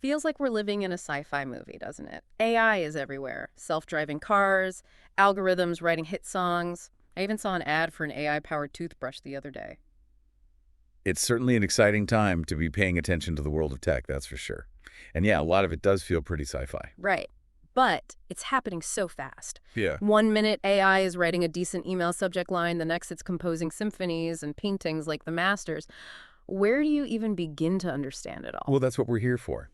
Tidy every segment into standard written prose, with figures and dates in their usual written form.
Feels like we're living in a sci-fi movie, doesn't it? AI is everywhere. Self-driving cars, algorithms writing hit songs. I even saw an ad for an AI-powered toothbrush the other day. It's certainly an exciting time to be paying attention to the world of tech, that's for sure. And yeah, a lot of it does feel pretty sci-fi. Right. But it's happening so fast. Yeah. One minute AI is writing a decent email subject line, the next it's composing symphonies and paintings like the masters. Where do you even begin to understand it all? Well, that's what we're here for.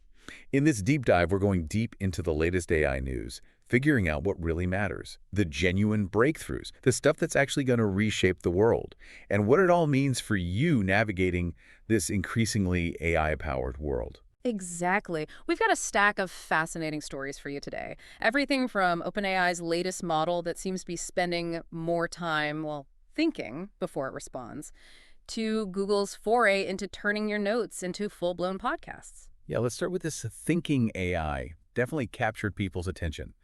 In this deep dive, we're going deep into the latest AI news, figuring out what really matters, the genuine breakthroughs, the stuff that's actually going to reshape the world, and what it all means for you navigating this increasingly AI-powered world. Exactly. We've got a stack of fascinating stories for you today. Everything from OpenAI's latest model that seems to be spending more time, well, thinking before it responds, to Google's foray into turning your notes into full-blown podcasts. Yeah, let's start with this thinking AI. Definitely captured people's attention,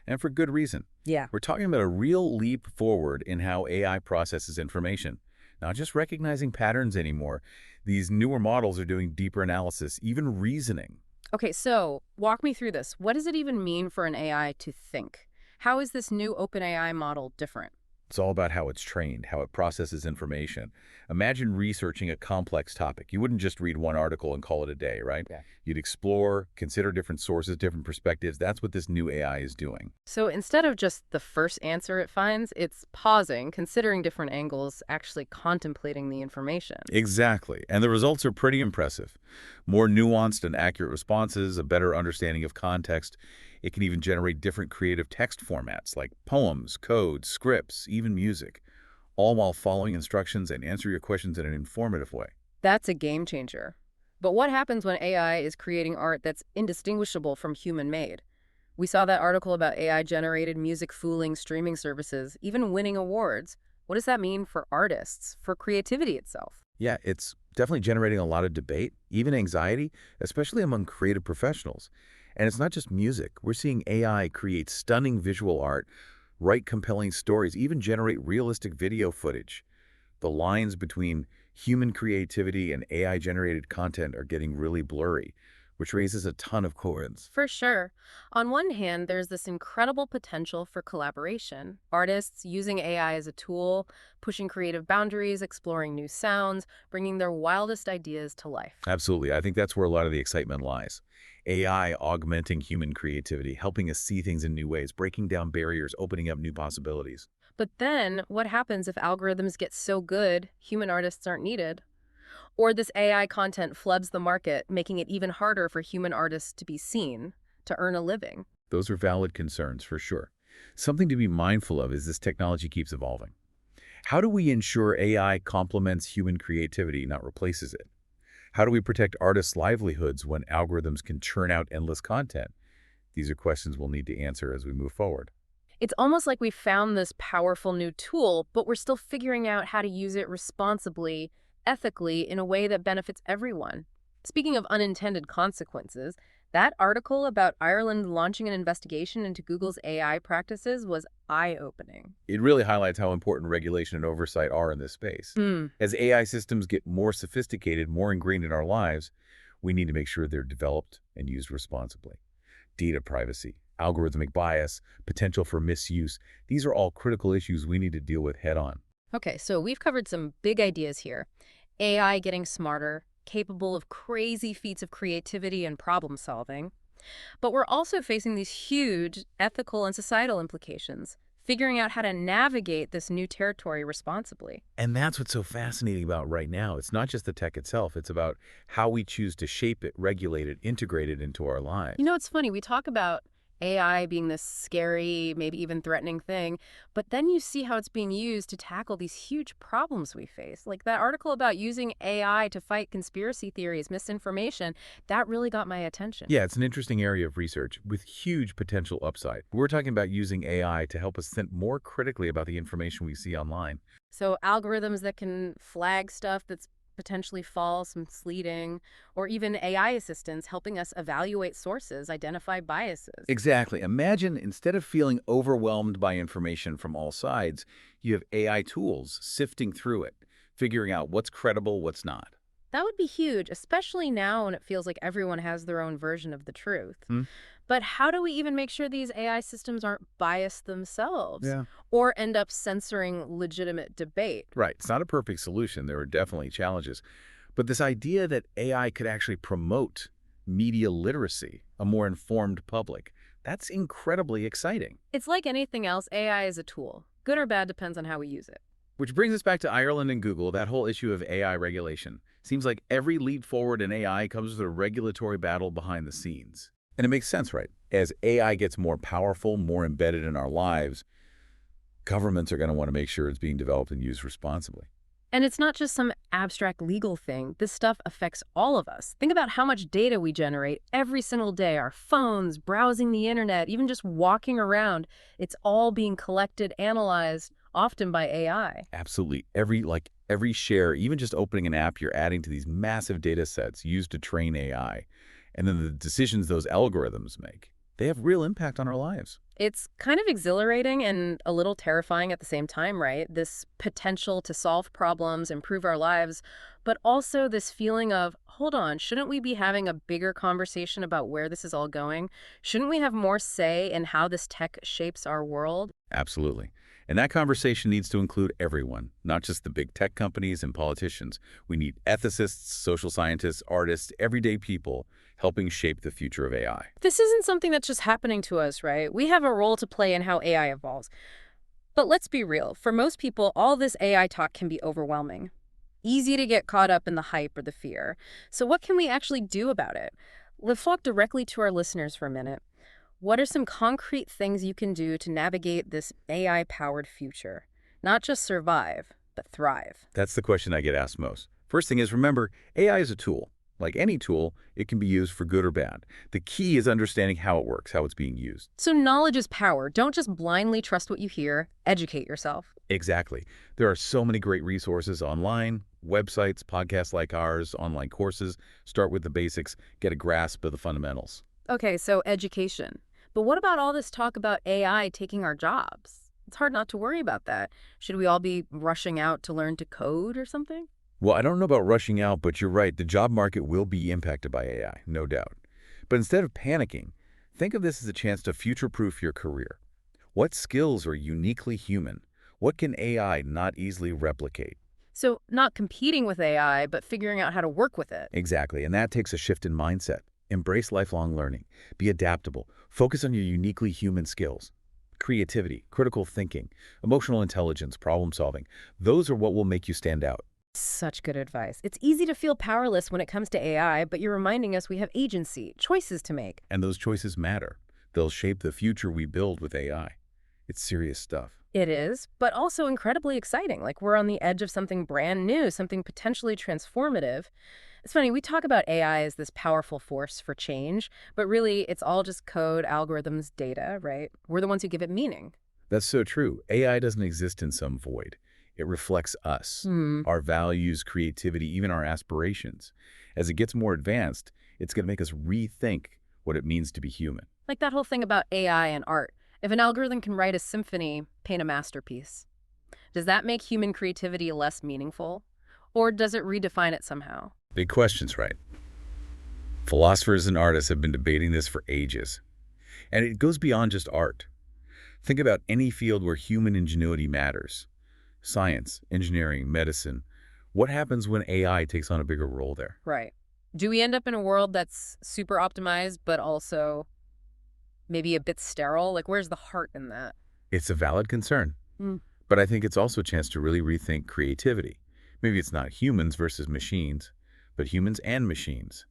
and for good reason. Yeah. We're talking about a real leap forward in how AI processes information. Not just recognizing patterns anymore. These newer models are doing deeper analysis, even reasoning. Okay, so walk me through this. What does it even mean for an AI to think? How is this new OpenAI model different? It's all about how it's trained, how it processes information. Imagine researching a complex topic. You wouldn't just read one article and call it a day, right? Yeah. You'd explore, consider different sources, different perspectives. That's what this new AI is doing. So instead of just the first answer it finds, it's pausing, considering different angles, actually contemplating the information. Exactly. And the results are pretty impressive. More nuanced and accurate responses, a better understanding of context. It can even generate different creative text formats like poems, codes, scripts, even music, all while following instructions and answer your questions in an informative way. That's a game changer. But what happens when AI is creating art that's indistinguishable from human-made? We saw that article about AI-generated music fooling streaming services, even winning awards. What does that mean for artists, for creativity itself? Yeah, it's definitely generating a lot of debate, even anxiety, especially among creative professionals. And it's not just music. We're seeing AI create stunning visual art, write compelling stories, even generate realistic video footage. The lines between human creativity and AI-generated content are getting really blurry, which raises a ton of questions. For sure. On one hand, there's this incredible potential for collaboration. Artists using AI as a tool, pushing creative boundaries, exploring new sounds, bringing their wildest ideas to life. Absolutely. I think that's where a lot of the excitement lies. AI augmenting human creativity, helping us see things in new ways, breaking down barriers, opening up new possibilities. But then, what happens if algorithms get so good, human artists aren't needed? Or this AI content floods the market, making it even harder for human artists to be seen, to earn a living. Those are valid concerns for sure. Something to be mindful of as this technology keeps evolving. How do we ensure AI complements human creativity, not replaces it? How do we protect artists' livelihoods when algorithms can churn out endless content? These are questions we'll need to answer as we move forward. It's almost like we found this powerful new tool, but we're still figuring out how to use it responsibly, ethically, in a way that benefits everyone. Speaking of unintended consequences, that article about Ireland launching an investigation into Google's AI practices was eye-opening. It really highlights how important regulation and oversight are in this space. As AI systems get more sophisticated, more ingrained in our lives, we need to make sure they're developed and used responsibly. Data privacy, algorithmic bias, potential for misuse, these are all critical issues we need to deal with head on. Okay, so we've covered some big ideas here. AI getting smarter, capable of crazy feats of creativity and problem solving. But we're also facing these huge ethical and societal implications, figuring out how to navigate this new territory responsibly. And that's what's so fascinating about right now. It's not just the tech itself, it's about how we choose to shape it, regulate it, integrate it into our lives. You know, it's funny, we talk about AI being this scary, maybe even threatening thing, but then you see how it's being used to tackle these huge problems we face. Like that article about using AI to fight conspiracy theories, misinformation, that really got my attention. Yeah, it's an interesting area of research with huge potential upside. We're talking about using AI to help us think more critically about the information we see online. So algorithms that can flag stuff that's potentially false, misleading, or even AI assistants helping us evaluate sources, identify biases. Exactly. Imagine instead of feeling overwhelmed by information from all sides, you have AI tools sifting through it, figuring out what's credible, what's not. That would be huge, especially now when it feels like everyone has their own version of the truth. Hmm? But how do we even make sure these AI systems aren't biased themselves Yeah. or end up censoring legitimate debate? Right. It's not a perfect solution. There are definitely challenges. But this idea that AI could actually promote media literacy, a more informed public, that's incredibly exciting. It's like anything else, AI is a tool. Good or bad depends on how we use it. Which brings us back to Ireland and Google, that whole issue of AI regulation. Seems like every leap forward in AI comes with a regulatory battle behind the scenes. And it makes sense, right? As AI gets more powerful, more embedded in our lives, governments are going to want to make sure it's being developed and used responsibly. And it's not just some abstract legal thing. This stuff affects all of us. Think about how much data we generate every single day. Our phones, browsing the internet, even just walking around. It's all being collected, analyzed, often by AI. Absolutely. Every share, even just opening an app, you're adding to these massive data sets used to train AI. And then the decisions those algorithms make, they have real impact on our lives. It's kind of exhilarating and a little terrifying at the same time, right? This potential to solve problems, improve our lives, but also this feeling of, hold on, shouldn't we be having a bigger conversation about where this is all going? Shouldn't we have more say in how this tech shapes our world? Absolutely. And that conversation needs to include everyone, not just the big tech companies and politicians. We need ethicists, social scientists, artists, everyday people helping shape the future of AI. This isn't something that's just happening to us, right? We have a role to play in how AI evolves. But let's be real. For most people, all this AI talk can be overwhelming. Easy to get caught up in the hype or the fear. So what can we actually do about it? Let's talk directly to our listeners for a minute. What are some concrete things you can do to navigate this AI-powered future? Not just survive, but thrive. That's the question I get asked most. First thing is, remember, AI is a tool. Like any tool, it can be used for good or bad. The key is understanding how it works, how it's being used. So knowledge is power. Don't just blindly trust what you hear. Educate yourself. Exactly. There are so many great resources online, websites, podcasts like ours, online courses. Start with the basics, get a grasp of the fundamentals. Okay, so education. But what about all this talk about AI taking our jobs? It's hard not to worry about that. Should we all be rushing out to learn to code or something? Well, I don't know about rushing out, but you're right. The job market will be impacted by AI, no doubt. But instead of panicking, think of this as a chance to future-proof your career. What skills are uniquely human? What can AI not easily replicate? So not competing with AI, but figuring out how to work with it. Exactly, and that takes a shift in mindset. Embrace lifelong learning. Be adaptable. Focus on your uniquely human skills. Creativity, critical thinking, emotional intelligence, problem solving. Those are what will make you stand out. Such good advice. It's easy to feel powerless when it comes to AI, but you're reminding us we have agency, choices to make. And those choices matter. They'll shape the future we build with AI. It's serious stuff. It is, but also incredibly exciting. Like we're on the edge of something brand new, something potentially transformative. It's funny, we talk about AI as this powerful force for change, but really it's all just code, algorithms, data, right? We're the ones who give it meaning. That's so true. AI doesn't exist in some void. It reflects us, our values, creativity, even our aspirations. As it gets more advanced, it's going to make us rethink what it means to be human. Like that whole thing about AI and art. If an algorithm can write a symphony, paint a masterpiece, does that make human creativity less meaningful? Or does it redefine it somehow? Big questions, right? Philosophers and artists have been debating this for ages. And it goes beyond just art. Think about any field where human ingenuity matters. Science, engineering, medicine. What happens when AI takes on a bigger role there? Right. Do we end up in a world that's super optimized, but also maybe a bit sterile? Like, where's the heart in that? It's a valid concern. Mm. But I think it's also a chance to really rethink creativity. Maybe it's not humans versus machines, but humans and machines,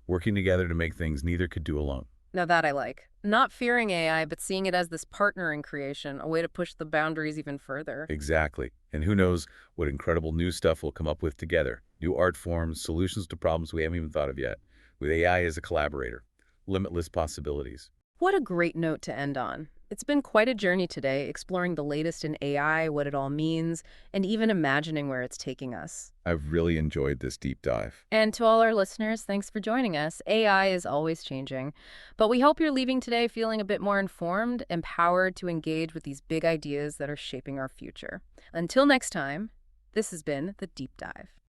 working together to make things neither could do alone. Now that I like. Not fearing AI, but seeing it as this partner in creation, a way to push the boundaries even further. Exactly. And who knows what incredible new stuff we'll come up with together. New art forms, solutions to problems we haven't even thought of yet. With AI as a collaborator. Limitless possibilities. What a great note to end on. It's been quite a journey today, exploring the latest in AI, what it all means, and even imagining where it's taking us. I've really enjoyed this deep dive. And to all our listeners, thanks for joining us. AI is always changing, but we hope you're leaving today feeling a bit more informed, empowered to engage with these big ideas that are shaping our future. Until next time, this has been The Deep Dive.